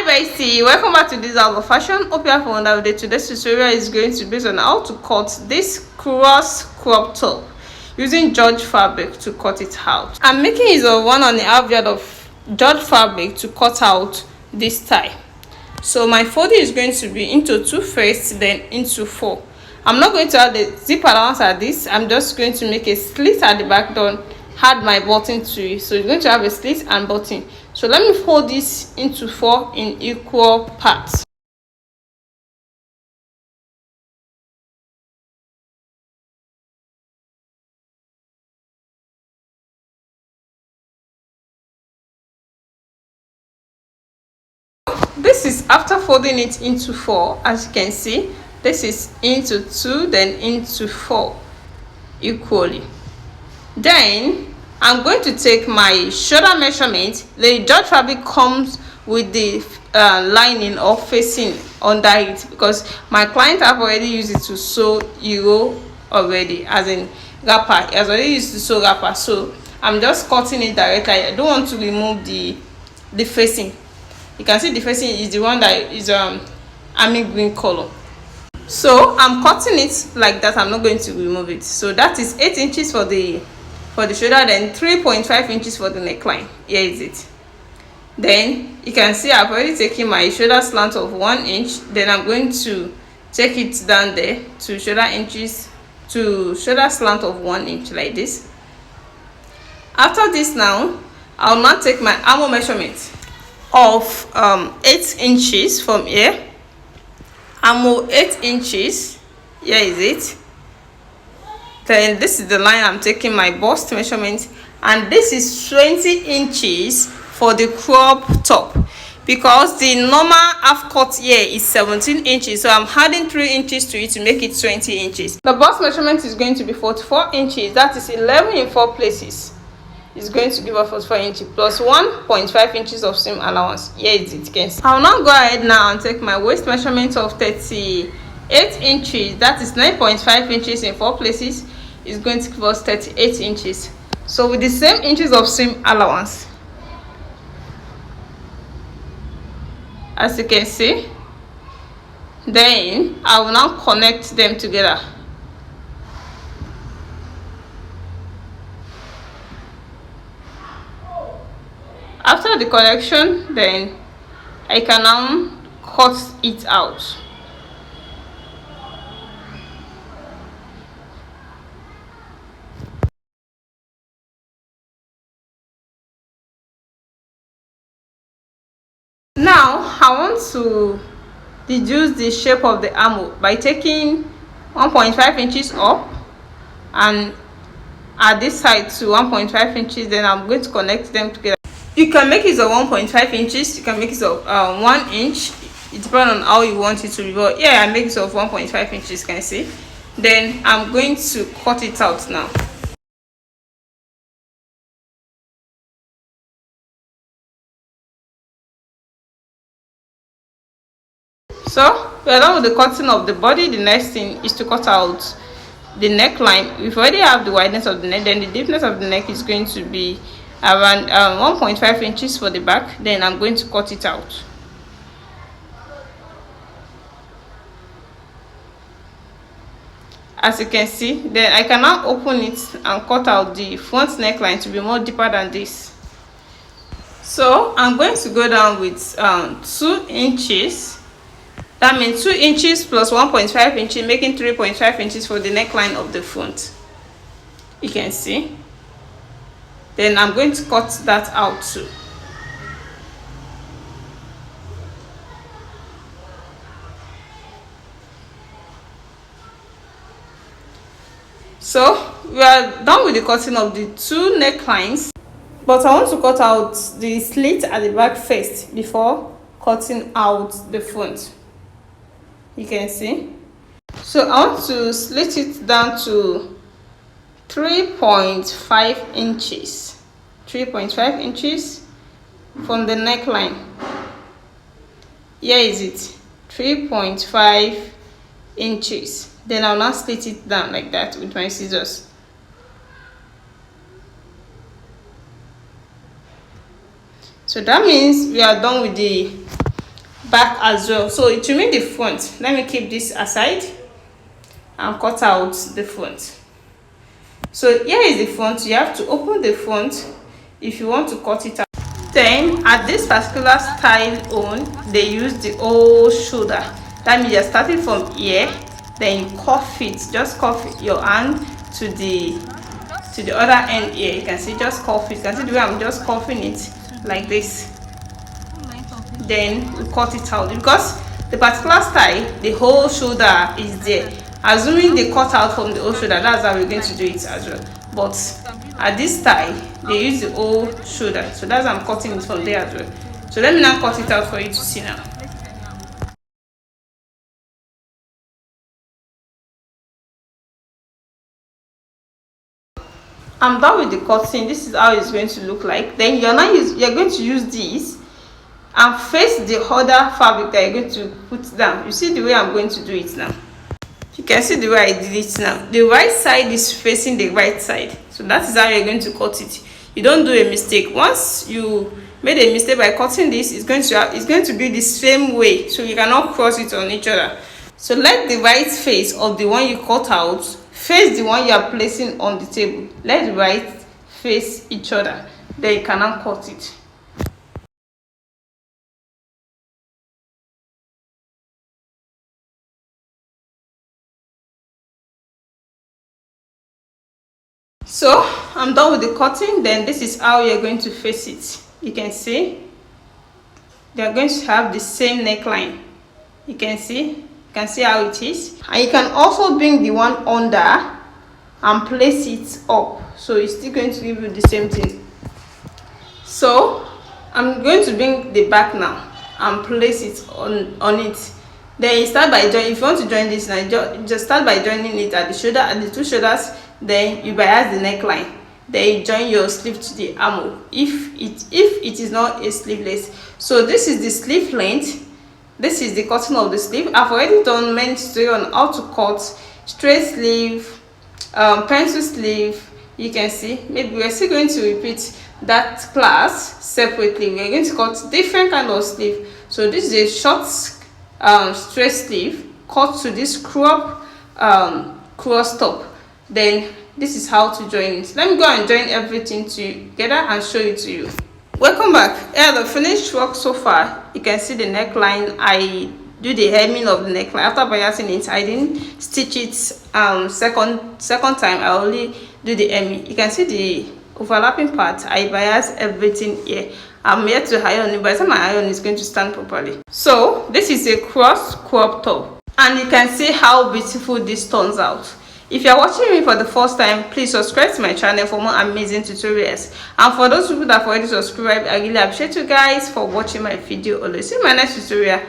bestie, welcome back to this Out of Fashion. Hope you have fun with it. Today's tutorial is going to be based on how to cut this cross crop top using George fabric to cut it out. I'm making use of 1.5 yard of George fabric to cut out this tie. So my folding is going to be into 2 first, then into 4. I'm not going to add the zip allowance at this. I'm just going to make a slit at the back, then add my button to it. So it's going to have a slit and button. So let me fold this into 4 in equal parts. This is after folding it into 4. As you can see, this is into 2, then into 4 equally. Then I'm going to take my shoulder measurement. The George fabric comes with the lining or facing under it, because my client have already used it to sew euro already, as in wrapper. He has already used to sew wrapper, so I'm just cutting it directly. I don't want to remove the facing. You can see the facing is the one that is army green color. So I'm cutting it like that. I'm not going to remove it. So that is 8 inches for the shoulder, then 3.5 inches for the neckline. Here is it. Then you can see I've already taken my shoulder slant of 1 inch. Then I'm going to take it down there to shoulder slant of 1 inch, like this. After this, now I'll now take my armhole measurement of 8 inches from here. Armhole 8 inches. Here is it. Then this is the line I'm taking my bust measurement, and this is 20 inches for the crop top, because the normal half cut here is 17 inches, so I'm adding 3 inches to it to make it 20 inches. The bust measurement is going to be 44 inches. That is 11 in 4 places. It's going to give us 44 inches plus 1.5 inches of seam allowance. Here is it. Can see. I'll now go ahead now and take my waist measurement of 38 inches. That is 9.5 inches in 4 places. Is going to give us 38 inches. So with the same inches of seam allowance, as you can see, then I will now connect them together. After the connection, then I can now cut it out. Now I want to reduce the shape of the armhole by taking 1.5 inches up and at this side to 1.5 inches. Then I'm going to connect them together. You can make it of 1.5 inches. You can make it of 1 inch. It depends on how you want it to be. But yeah, I make it of 1.5 inches. Can you see? Then I'm going to cut it out now. So we are done with the cutting of the body. The next thing is to cut out the neckline. We've already have the wideness of the neck. Then the deepness of the neck is going to be around 1.5 inches for the back. Then I'm going to cut it out. As you can see, then I can now open it and cut out the front neckline to be more deeper than this. So I'm going to go down with 2 inches. That means 2 inches plus 1.5 inches, making 3.5 inches for the neckline of the front. You can see. Then I'm going to cut that out too. So we are done with the cutting of the 2 necklines, but I want to cut out the slit at the back first before cutting out the front. You can see. So I want to slit it down to 3.5 inches. 3.5 inches from the neckline. Here is it. 3.5 inches. Then I'll now slit it down like that with my scissors. So that means we are done with the back as well. So it will mean the front. Let me keep this aside and cut out the front. So here is the front. You have to open the front if you want to cut it out. Then at this particular style on, they use the whole shoulder. That means you're starting from here, then you cuff it. Just cuff your hand to the other end here. You can see, just cuff it. You can see the way I'm just cuffing it like this. Then we cut it out because the particular style, the whole shoulder is there. Assuming they cut out from the whole shoulder, that's how we're going to do it as well. But at this style, they use the whole shoulder, so that's how I'm cutting it from there as well. So let me now cut it out for you to see now. I'm done with the cutting. This is how it's going to look like. Then you're going to use this and face the other fabric that you're going to put down. You see the way I'm going to do it now. You can see the way I did it now. The right side is facing the right side, so that is how you're going to cut it. You don't do a mistake. Once you made a mistake by cutting this, it's going to be the same way, so you cannot cross it on each other. So let the right face of the one you cut out face the one you are placing on the table. Let the right face each other, then you cannot cut it. So I'm done with the cutting. Then this is how you're going to face it. You can see they're going to have the same neckline. You can see how it is, and you can also bring the one under and place it up, so it's still going to give you the same thing. So I'm going to bring the back now and place it on it. Then you start by joining. If you want to join this now, just start by joining it at the shoulder, at the two shoulders. Then you bias the neckline. Then you join your sleeve to the armhole if it is not a sleeveless. So this is the sleeve length. This is the cutting of the sleeve. I've already done many tutorials on how to cut straight sleeve, pencil sleeve. You can see. Maybe we're still going to repeat that class separately. We're going to cut different kind of sleeve. So this is a short straight sleeve cut to this crop cross top. Then this is how to join it. Let me go and join everything together and show it to you. Welcome back. Here the finished work so far. You can see the neckline. I do the hemming of the neckline. After biasing it, I didn't stitch it second time. I only do the hemming. You can see the overlapping part. I bias everything here. I'm yet to iron it. By the time my iron is going to stand properly. So this is a cross crop top, and you can see how beautiful this turns out. If you are watching me for the first time, please subscribe to my channel for more amazing tutorials. And for those people that have already subscribed, I really appreciate you guys for watching my video. Always see you in my next tutorial.